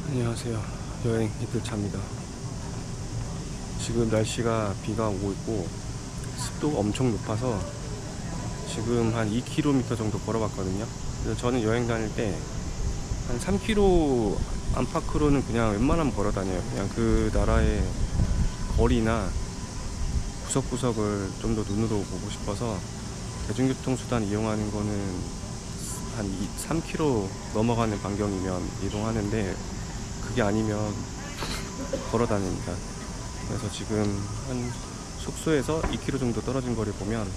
안녕하세요. 여행 이틀차입니다. 지금 날씨가 비가 오고 있고 습도가 엄청 높아서 지금 한 2km 정도 걸어봤거든요. 그래서 저는 여행 다닐 때 한 3km 안팎으로는 그냥 웬만하면 걸어 다녀요. 그냥 그 나라의 거리나 구석구석을 좀 더 눈으로 보고 싶어서 대중교통수단 이용하는 거는 한 3km 넘어가는 반경이면 이동하는데, 그게 아니면 걸어 다닙니다. 그래서 지금 한 숙소에서 2km 정도 떨어진 거리 보면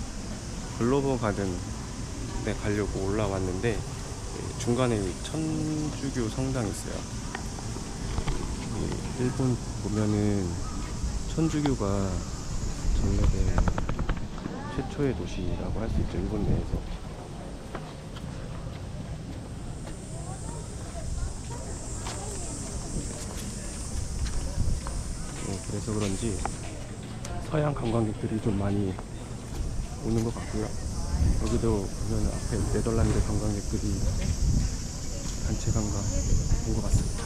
글로버 가든에 가려고 올라왔는데, 중간에 천주교 성당이 있어요. 일본 보면은 천주교가 전래된 최초의 도시라고 할 수 있죠, 일본 내에서. 그래서 그런지 서양 관광객들이 좀 많이 오는 것 같고요. 여기도 보면 앞에 네덜란드 관광객들이 단체 관광 온 것 같습니다.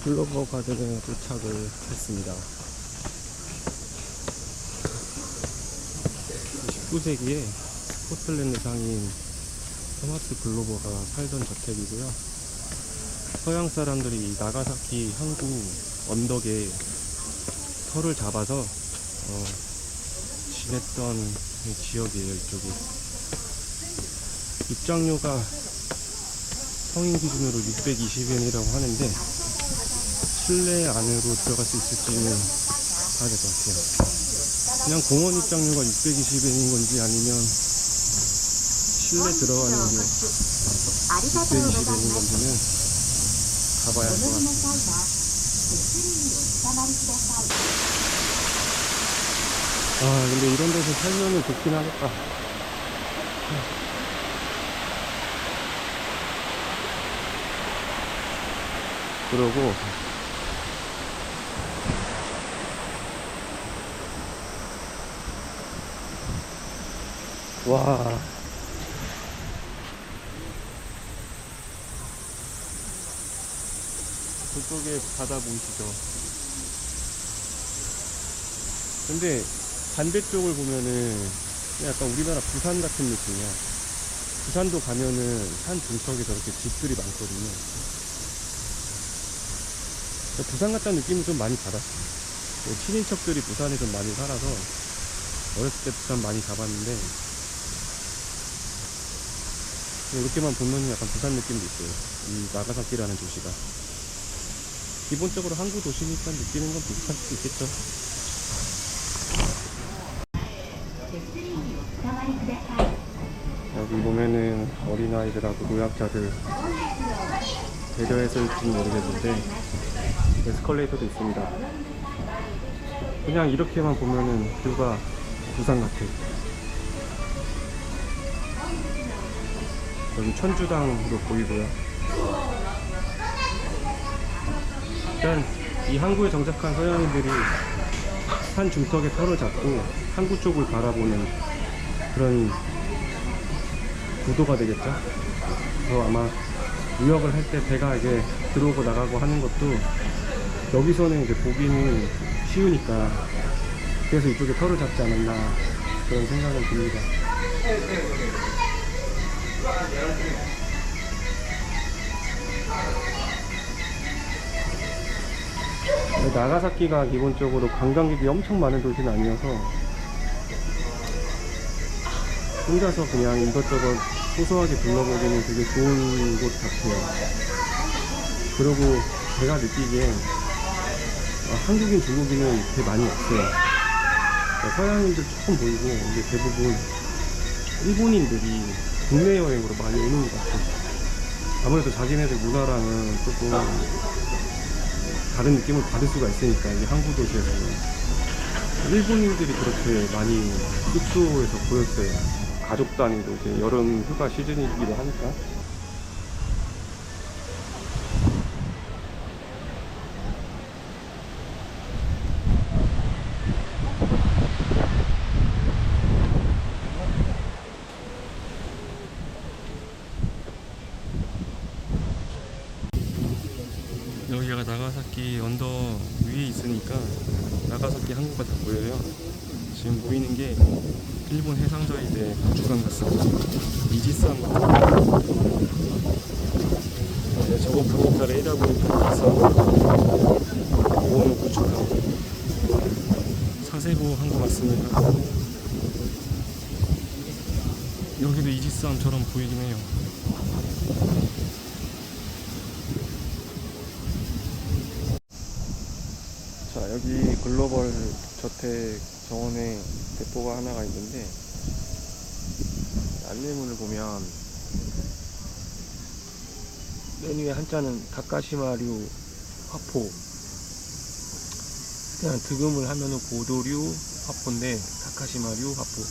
글로버 가든에 도착을 했습니다. 19세기에 스코틀랜드 상인 토마스 글로버가 살던 저택이고요. 서양 사람들이 나가사키 항구 언덕에 터를 잡아서 지냈던 지역이에요, 이쪽이. 입장료가 성인 기준으로 620엔이라고 하는데, 실내 안으로 들어갈 수 있을지는 봐야 될 것 같아요. 그냥 공원 입장료가 620엔인 건지 아니면 실내 들어가는 게 620엔인 건지는 가봐야 할 것 같습니다. 근데 이런 데서 살면은 좋긴 하겠다. 그러고 와, 저쪽에 바다 보이시죠? 근데 반대쪽을 보면은 약간 우리나라 부산 같은 느낌이야. 부산도 가면은 산 중턱에 저렇게 집들이 많거든요. 부산 같다는 느낌을 좀 많이 받았어요. 친인척들이 부산에 좀 많이 살아서 어렸을 때 부산 많이 가봤는데, 이렇게만 보면 약간 부산 느낌도 있어요. 이 나가사키라는 도시가. 기본적으로 항구 도시니까 느끼는 건 비슷할 수 있겠죠. 여기 보면은 어린아이들하고 노약자들 배려해서 일지 모르겠는데 에스컬레이터도 있습니다. 그냥 이렇게만 보면은 뷰가 부산 같아. 여기 천주당도 보이고요. 일단 이 항구에 정착한 서양인들이 산 중턱에 터를 잡고 항구 쪽을 바라보는 그런 구도가 되겠죠. 그래서 아마 무역을 할 때 배가 이제 들어오고 나가고 하는 것도 여기서는 이제 보기는 쉬우니까, 그래서 이쪽에 터를 잡지 않았나 그런 생각은 듭니다. 나가사키가 기본적으로 관광객이 엄청 많은 도시는 아니어서 혼자서 그냥 이것저것 소소하게 둘러보기는 되게 좋은 곳 같아요. 그리고 제가 느끼기엔 한국인, 중국인은 되게 많이 없어요. 서양인들 조금 보이고, 이게 대부분 일본인들이 국내 여행으로 많이 오는 것 같아요. 아무래도 자기네들 문화랑은 조금 다른 느낌을 받을 수가 있으니까 이 항구 도시에서는 일본인들이 그렇게 많이 숙소에서 보였어요. 가족 단위로 이제 여름 휴가 시즌이기도 하니까. 여기가 나가사키 언더 위에 있으니까 나가사키 항구가 다 보여요. 지금 보이는 게 일본 해상자위대 구축함 같습니다. 이지스함 같은 네, 저거 보니까 일하고 있어. 이거는 구축함 사세보 항구 같습니다. 여기도 이지스함처럼 보이긴 해요. 자, 여기 글로벌 저택 정원에 대포가 하나가 있는데 안내문을 보면 맨 위에 한자는 다카시마류 화포, 그냥 득음을 하면은 고도류 화포인데 다카시마류 화포,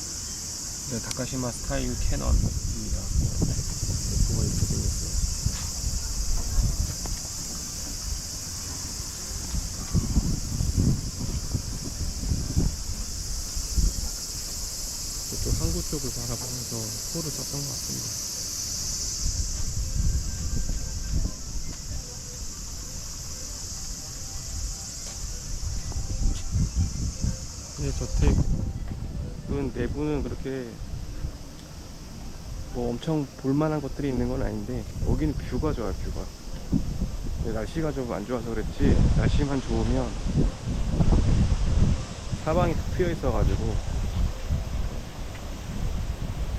다카시마 스타일 캐넌입니다. 대포가 이렇게 생겼어요. 이쪽 항구 쪽을 바라보면서 소를 썼던 것 같습니다. 네, 저택은 내부는 그렇게 뭐 엄청 볼만한 것들이 있는 건 아닌데 여기는 뷰가 좋아요. 뷰가. 날씨가 좀 안 좋아서 그랬지 날씨만 좋으면 사방이 다 트여 있어 가지고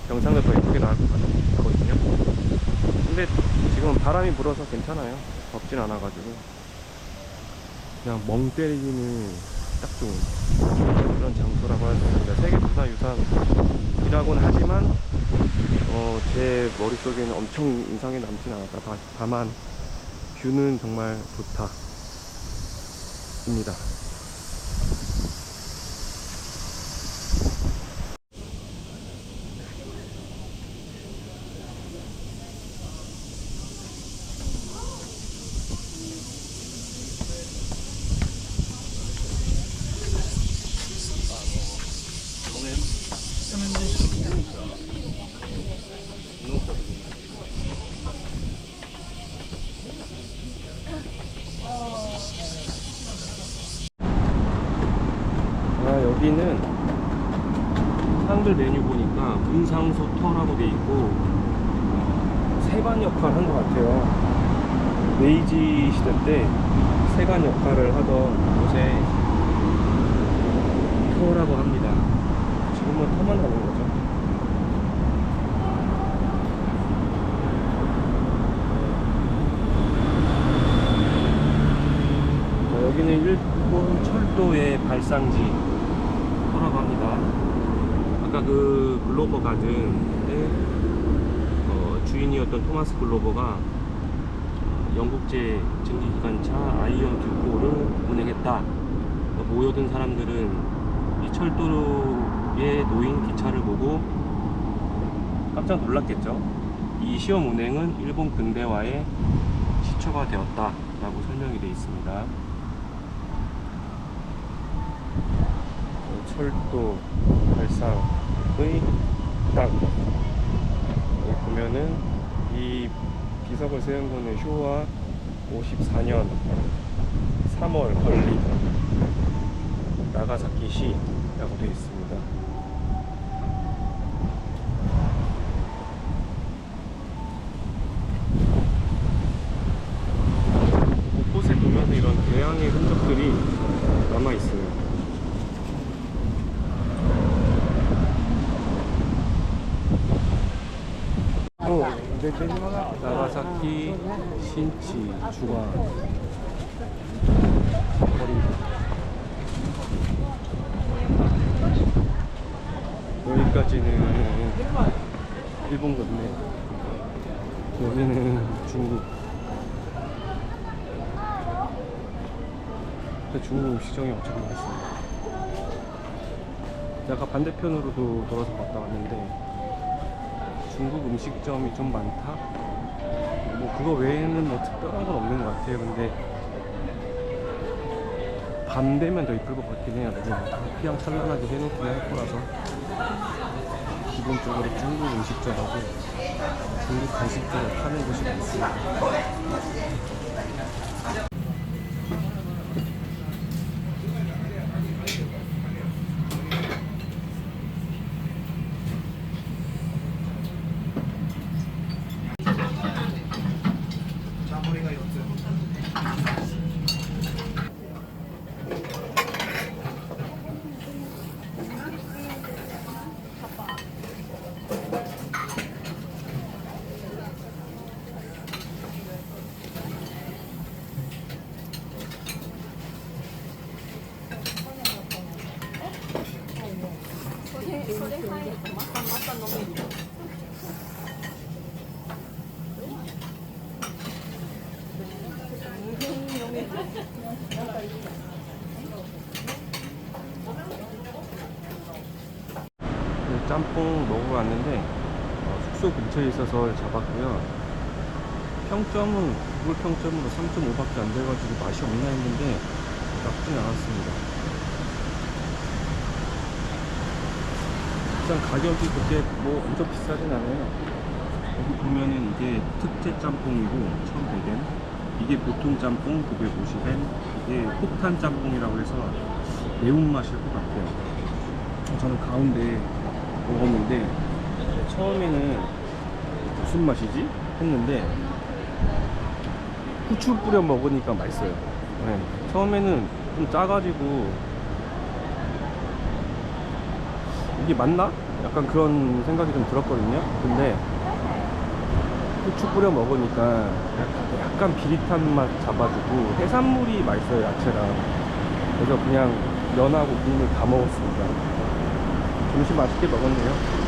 영상도 더 예쁘게 나올 것 같거든요. 근데 지금 바람이 불어서 괜찮아요. 덥진 않아 가지고 그냥 멍 때리기는 딱 좋은 그런 장소라고 할 수 있습니다. 세계문화유산이라고는 하지만 제 머릿속에는 엄청 인상이 남진 않았다. 다만 뷰는 정말 좋다 입니다. 여기는 사람들 메뉴 보니까 문상소터라고 돼 있고 세관 역할 한 것 같아요. 메이지 시대 때 세관 역할을 하던 곳에 터라고 합니다. 지금은 터만 하는 거죠. 자, 여기는 일본 철도의 발상지 라고 합니다. 아까 그 글로버 가든의 주인이었던 토마스 글로버가 영국제 증기기관차 아이언 듀포를 운행했다. 모여든 사람들은 이 철도에 놓인 기차를 보고 깜짝 놀랐겠죠. 이 시험 운행은 일본 근대화의 시초가 되었다 라고 설명이 되어 있습니다. 철도 발상의 땅. 여기 보면은 이 비석을 세운 거는 쇼와 54년 3월 걸린 나가사키 시라고 되어 있습니다. 곳곳에 보면 이런 대항의 흔적들이 남아 있어요. 나가사키 신치 중앙 거리. 여기까지는 일본 같네. 여기는 중국. 중국 음식점이 엄청 많습니다. 약간 반대편으로도 돌아서 갔다 왔는데 중국 음식점이 좀 많다? 뭐 그거 외에는 뭐 특별한 건 없는 것 같아요. 근데 밤 되면 더 이쁠 것 같긴 해요. 휘황찬란하게 해놓긴 할 거라서. 기본적으로 중국 음식점하고 중국 간식점을 파는 곳이 많습니다. 짬뽕 먹으러 왔는데 숙소 근처에 있어서 잡았고요. 평점은 구글 평점으로 3.5밖에 안 돼가지고 맛이 없나 했는데 나쁘진 않았습니다. 일단 가격이 그렇게 뭐 엄청 비싸진 않아요. 여기 보면은 이게 특제 짬뽕이고 1,100엔, 이게 보통 짬뽕 950엔, 이게 폭탄 짬뽕이라고 해서 매운맛일 것 같아요. 저는 가운데 먹었는데 처음에는 무슨 맛이지? 했는데 후추 뿌려 먹으니까 맛있어요. 네. 처음에는 좀 짜가지고 이게 맞나? 약간 그런 생각이 좀 들었거든요. 근데 후추 뿌려 먹으니까 약간 비릿한 맛 잡아주고 해산물이 맛있어요. 야채랑. 그래서 그냥 면하고 국물 다 먹었습니다. 점심 맛있게 먹었네요.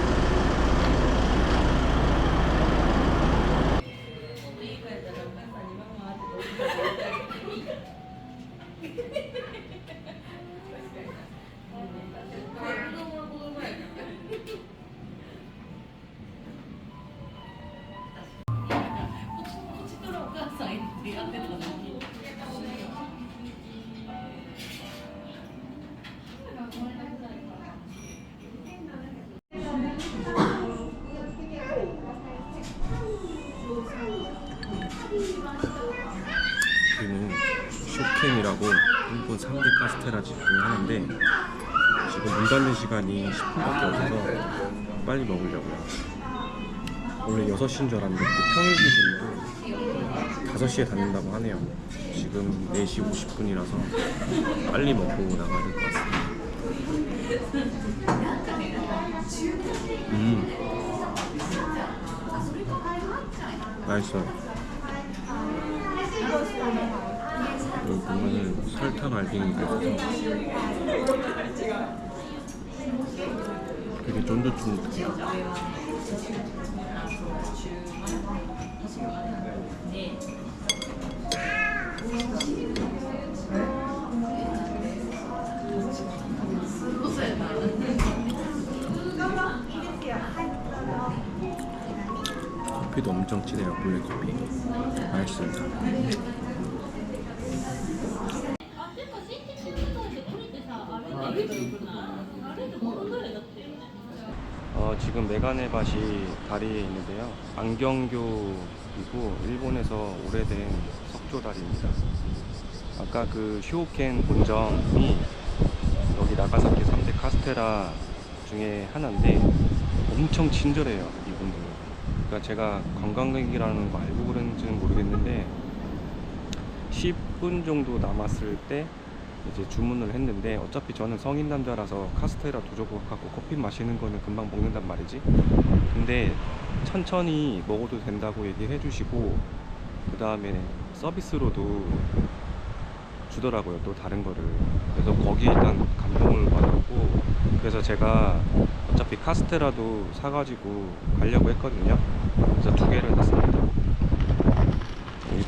여기는 쇼켄이라고 일본 3대 카스테라 집 중에 하나인데 지금 문 닫는 시간이 10분밖에 없어서 빨리 먹으려고요. 원래 6시인 줄 알았는데 평일 기준으로 5시에 닫는다고 하네요. 지금 4시 50분이라서 빨리 먹고 나가야 될 것 같습니다. 맛있어요. 여기 보면은 설탕 알갱이가 있어서 되게 쫀득쫀득해요. 커피도 엄청 진해요. 블랙커피 맛있습니다. 지금 메가네바시 다리에 있는데요. 안경교이고 일본에서 오래된 석조다리입니다. 아까 그 슈오켄 본점이 여기 나가사키 3대 카스테라 중에 하나인데 엄청 친절해요, 이분들. 그러니까 제가 관광객이라는 거 알고 그런지는 모르겠는데 10분 정도 남았을 때 이제 주문을 했는데 어차피 저는 성인 남자라서 카스테라 2조각 갖고 커피 마시는 거는 금방 먹는단 말이지. 근데 천천히 먹어도 된다고 얘기해 주시고 그 다음에 서비스로도 주더라고요, 또 다른 거를. 그래서 거기에 일단 감동을 받았고, 그래서 제가 어차피 카스테라도 사가지고 가려고 했거든요. 그래서 2개를 샀습니다.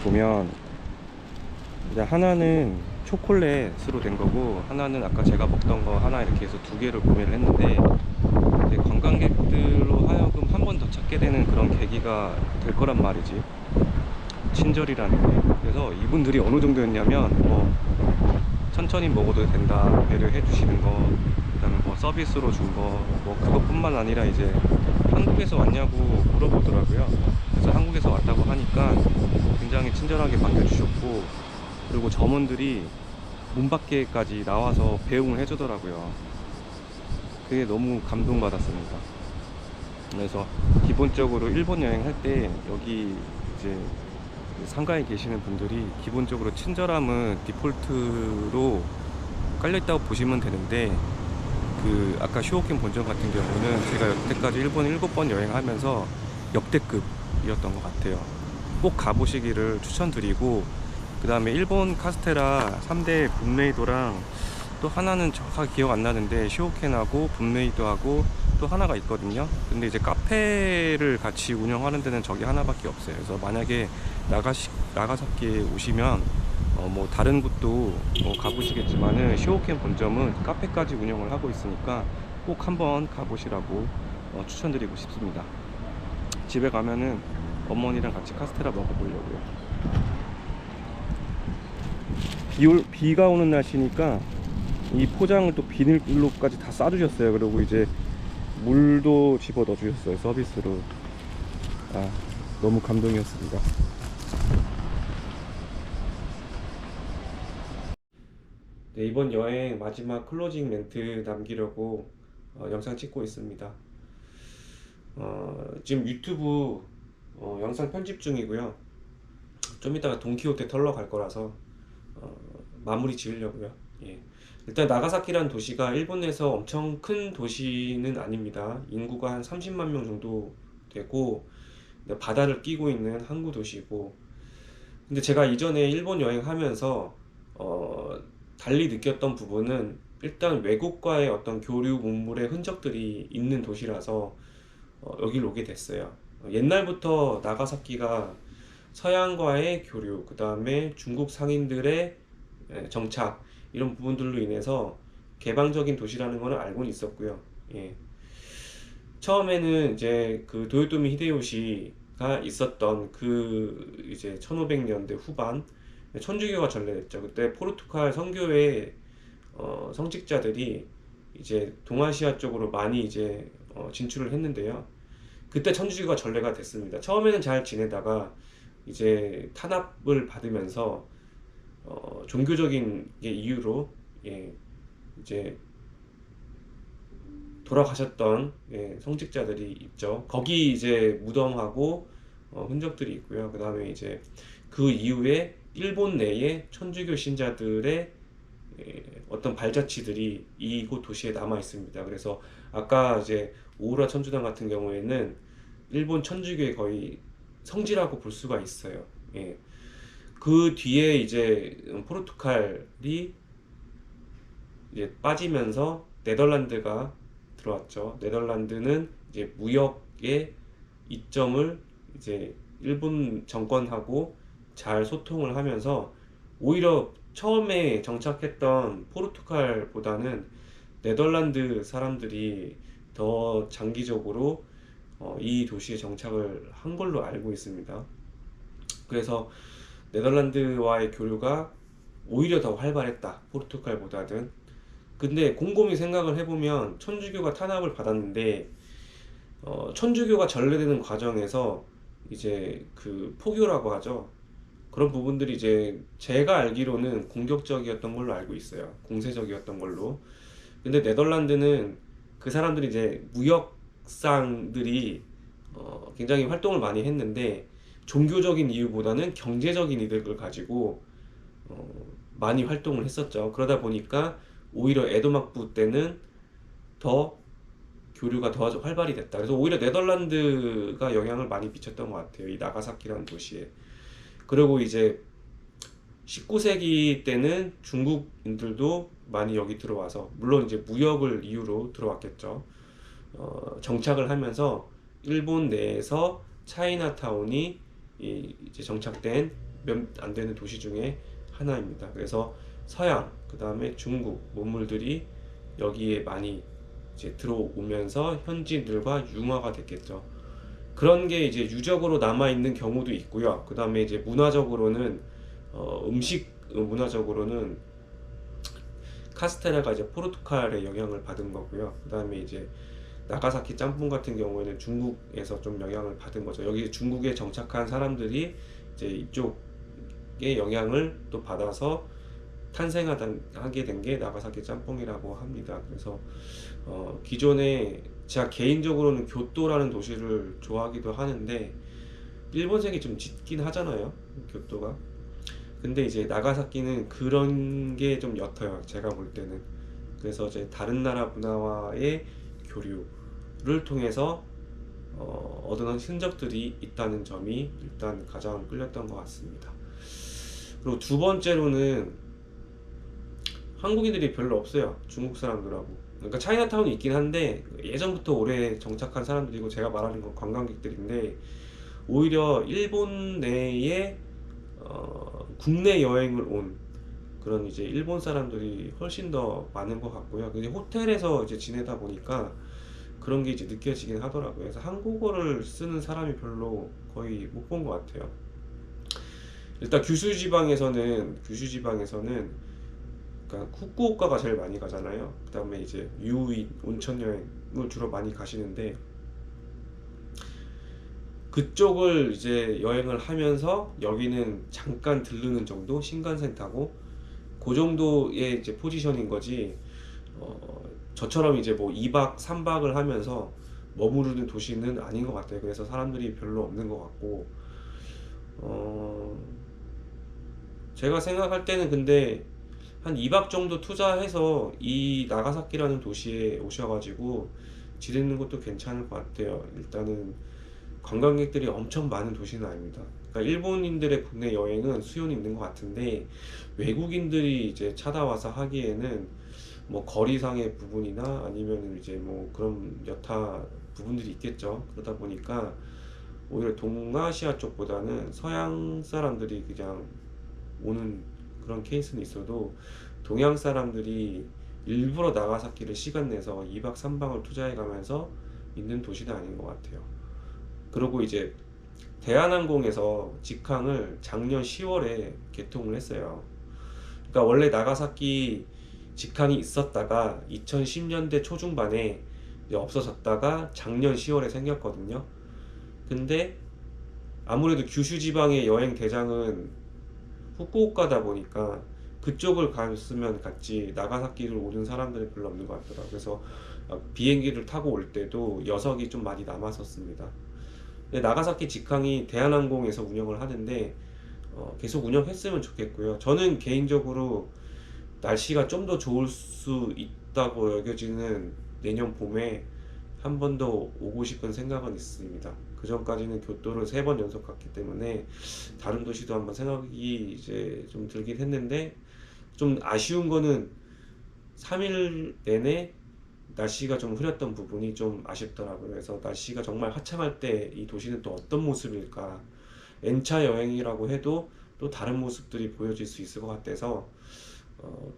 보면 이제 하나는 초콜릿으로 된 거고 하나는 아까 제가 먹던 거 하나 이렇게 해서 두 개를 구매를 했는데 이제 관광객들로 하여금 한 번 더 찾게 되는 그런 계기가 될 거란 말이지. 친절이라는 게. 그래서 이분들이 어느 정도였냐면 뭐 천천히 먹어도 된다 배려해 주시는 거, 그다음에 뭐 서비스로 준 거, 뭐 그것뿐만 아니라 이제 한국에서 왔냐고 물어보더라고요. 그래서 한국에서 왔다고 하니까 굉장히 친절하게 반겨주셨고, 그리고 점원들이 문 밖에까지 나와서 배웅을 해주더라고요. 그게 너무 감동받았습니다. 그래서 기본적으로 일본 여행할 때 여기 이제 상가에 계시는 분들이 기본적으로 친절함은 디폴트로 깔려있다고 보시면 되는데, 그 아까 쇼호킨 본점 같은 경우는 제가 여태까지 일본 7번 여행하면서 역대급이었던 것 같아요. 꼭 가보시기를 추천드리고, 그 다음에 일본 카스테라 3대 분메이도랑 또 하나는 정확하게 기억 안 나는데 쇼호켄하고 분메이도하고 또 하나가 있거든요. 근데 이제 카페를 같이 운영하는 데는 저기 하나밖에 없어요. 그래서 만약에 나가사키에 오시면 뭐 다른 곳도 가보시겠지만은 쇼호켄 본점은 카페까지 운영을 하고 있으니까 꼭 한번 가보시라고 추천드리고 싶습니다. 집에 가면은 어머니랑 같이 카스테라 먹어보려고요. 비가 오는 날씨니까 이 포장을 또 비닐로까지 다 싸주셨어요. 그리고 이제 물도 집어 넣어주셨어요, 서비스로. 아, 너무 감동이었습니다. 네, 이번 여행 마지막 클로징 멘트 남기려고 영상 찍고 있습니다. 지금 유튜브 영상 편집 중이고요. 좀 이따가 돈키호테 털러 갈 거라서 마무리 지으려고요. 예. 일단 나가사키라는 도시가 일본 내에서 엄청 큰 도시는 아닙니다. 인구가 한 30만 명 정도 되고 바다를 끼고 있는 항구 도시고, 근데 제가 이전에 일본 여행하면서 달리 느꼈던 부분은 일단 외국과의 어떤 교류 문물의 흔적들이 있는 도시라서 여기를 오게 됐어요. 옛날부터 나가사키가 서양과의 교류, 그 다음에 중국 상인들의 정착, 이런 부분들로 인해서 개방적인 도시라는 거는 알고는 있었고요. 예. 처음에는 이제 그 도요토미 히데요시가 있었던 그 이제 1500년대 후반 천주교가 전래됐죠. 그때 포르투갈 선교회 성직자들이 이제 동아시아 쪽으로 많이 이제 진출을 했는데요. 그때 천주교가 전래가 됐습니다. 처음에는 잘 지내다가 이제 탄압을 받으면서 종교적인 게 이유로 이제 돌아가셨던 성직자들이 있죠. 거기 이제 무덤하고 흔적들이 있고요. 그 다음에 이제 그 이후에 일본 내에 천주교 신자들의 어떤 발자취들이 이곳 도시에 남아 있습니다. 그래서 아까 이제 오우라 천주당 같은 경우에는 일본 천주교의 거의 성지라고 볼 수가 있어요. 예. 그 뒤에 이제 포르투갈이 이제 빠지면서 네덜란드가 들어왔죠. 네덜란드는 이제 무역의 이점을 이제 일본 정권하고 잘 소통을 하면서 오히려 처음에 정착했던 포르투갈보다는 네덜란드 사람들이 더 장기적으로 이 도시에 정착을 한 걸로 알고 있습니다. 그래서 네덜란드와의 교류가 오히려 더 활발했다, 포르투갈보다는. 근데 곰곰이 생각을 해보면 천주교가 탄압을 받았는데 천주교가 전래되는 과정에서 이제 그 포교라고 하죠. 그런 부분들이 이제 제가 알기로는 공격적이었던 걸로 알고 있어요. 공세적이었던 걸로. 근데 네덜란드는 그 사람들이 이제 무역상들이 굉장히 활동을 많이 했는데 종교적인 이유보다는 경제적인 이득을 가지고 많이 활동을 했었죠. 그러다 보니까 오히려 에도막부 때는 더 교류가 더 활발히 됐다. 그래서 오히려 네덜란드가 영향을 많이 미쳤던 것 같아요, 이 나가사키라는 도시에. 그리고 이제 19세기 때는 중국인들도 많이 여기 들어와서, 물론 이제 무역을 이유로 들어왔겠죠. 정착을 하면서 일본 내에서 차이나타운이 이제 정착된 몇 안 되는 도시 중에 하나입니다. 그래서 서양, 그 다음에 중국 문물들이 여기에 많이 이제 들어오면서 현지인들과 융화가 됐겠죠. 그런 게 이제 유적으로 남아 있는 경우도 있고요. 그 다음에 이제 문화적으로는 음식 문화적으로는 카스테라가 이제 포르투갈의 영향을 받은 거고요. 그 다음에 이제 나가사키 짬뽕 같은 경우에는 중국에서 좀 영향을 받은 거죠. 여기 중국에 정착한 사람들이 이제 이쪽의 영향을 또 받아서 탄생하게 된 게 나가사키 짬뽕이라고 합니다. 그래서 기존에 제가 개인적으로는 교토라는 도시를 좋아하기도 하는데 일본색이 좀 짙긴 하잖아요, 교토가. 근데 이제 나가사키는 그런 게 좀 옅어요, 제가 볼 때는. 그래서 이제 다른 나라 문화와의 교류를 통해서 얻은 흔적들이 있다는 점이 일단 가장 끌렸던 것 같습니다. 그리고 두 번째로는 한국인들이 별로 없어요, 중국 사람들하고. 그러니까 차이나타운이 있긴 한데 예전부터 오래 정착한 사람들이고 제가 말하는 건 관광객들인데 오히려 일본 내에 국내 여행을 온 그런 이제 일본 사람들이 훨씬 더 많은 것 같고요. 근데 호텔에서 이제 지내다 보니까 그런 게 이제 느껴지긴 하더라고요. 그래서 한국어를 쓰는 사람이 별로 거의 못 본 것 같아요. 일단 규슈 지방에서는 그러니까 후쿠오카가 제일 많이 가잖아요. 그 다음에 이제 유인 온천 여행을 주로 많이 가시는데 그쪽을 이제 여행을 하면서 여기는 잠깐 들르는 정도 신간센 타고 그 정도의 이제 포지션인 거지. 저처럼 이제 뭐 2박 3박을 하면서 머무르는 도시는 아닌 것 같아요. 그래서 사람들이 별로 없는 것 같고 제가 생각할 때는 근데 한 2박 정도 투자해서 이 나가사키라는 도시에 오셔가지고 지내는 것도 괜찮을 것 같아요. 일단은 관광객들이 엄청 많은 도시는 아닙니다. 그러니까 일본인들의 국내 여행은 수요는 있는 것 같은데 외국인들이 이제 찾아와서 하기에는 뭐 거리상의 부분이나 아니면 이제 뭐 그런 여타 부분들이 있겠죠. 그러다 보니까 오히려 동아시아 쪽보다는 서양 사람들이 그냥 오는 그런 케이스는 있어도 동양 사람들이 일부러 나가사키를 시간 내서 2박 3박을 투자해 가면서 있는 도시는 아닌 것 같아요. 그리고 이제 대한항공에서 직항을 작년 10월에 개통을 했어요. 그러니까 원래 나가사키 직항이 있었다가 2010년대 초중반에 이제 없어졌다가 작년 10월에 생겼거든요. 근데 아무래도 규슈 지방의 여행 대장은 후쿠오카다 보니까 그쪽을 갔으면 갔지 나가사키를 오는 사람들이 별로 없는 것 같더라고요. 그래서 비행기를 타고 올 때도 녀석이 좀 많이 남았었습니다. 근데 나가사키 직항이 대한항공에서 운영을 하는데 계속 운영했으면 좋겠고요. 저는 개인적으로 날씨가 좀 더 좋을 수 있다고 여겨지는 내년 봄에 한 번 더 오고 싶은 생각은 있습니다. 그 전까지는 교토를 3번 연속 갔기 때문에 다른 도시도 한번 생각이 이제 좀 들긴 했는데 좀 아쉬운 거는 3일 내내 날씨가 좀 흐렸던 부분이 좀 아쉽더라고요. 그래서 날씨가 정말 화창할 때 이 도시는 또 어떤 모습일까? N차 여행이라고 해도 또 다른 모습들이 보여질 수 있을 것 같아서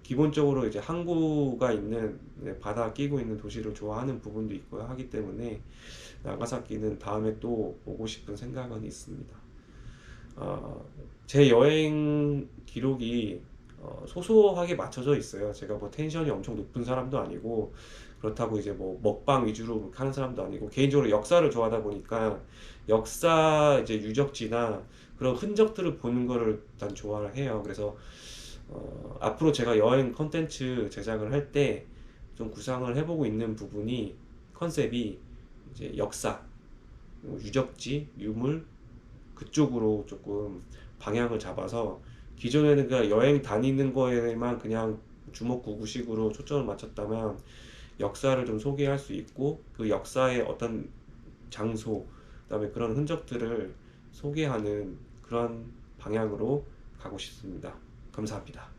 기본적으로 이제 항구가 있는 바다 끼고 있는 도시를 좋아하는 부분도 있고 하기 때문에 나가사키는 다음에 또 오고 싶은 생각은 있습니다. 제 여행 기록이 소소하게 맞춰져 있어요. 제가 뭐 텐션이 엄청 높은 사람도 아니고 그렇다고 이제 뭐 먹방 위주로 하는 사람도 아니고 개인적으로 역사를 좋아하다 보니까 역사 이제 유적지나 그런 흔적들을 보는 거를 일단 좋아를 해요. 그래서 앞으로 제가 여행 컨텐츠 제작을 할 때 좀 구상을 해보고 있는 부분이 컨셉이 이제 역사, 유적지, 유물 그쪽으로 조금 방향을 잡아서 기존에는 그냥 여행 다니는 거에만 그냥 주먹구구식으로 초점을 맞췄다면 역사를 좀 소개할 수 있고 그 역사의 어떤 장소, 그다음에 그런 흔적들을 소개하는 그런 방향으로 가고 싶습니다. 감사합니다.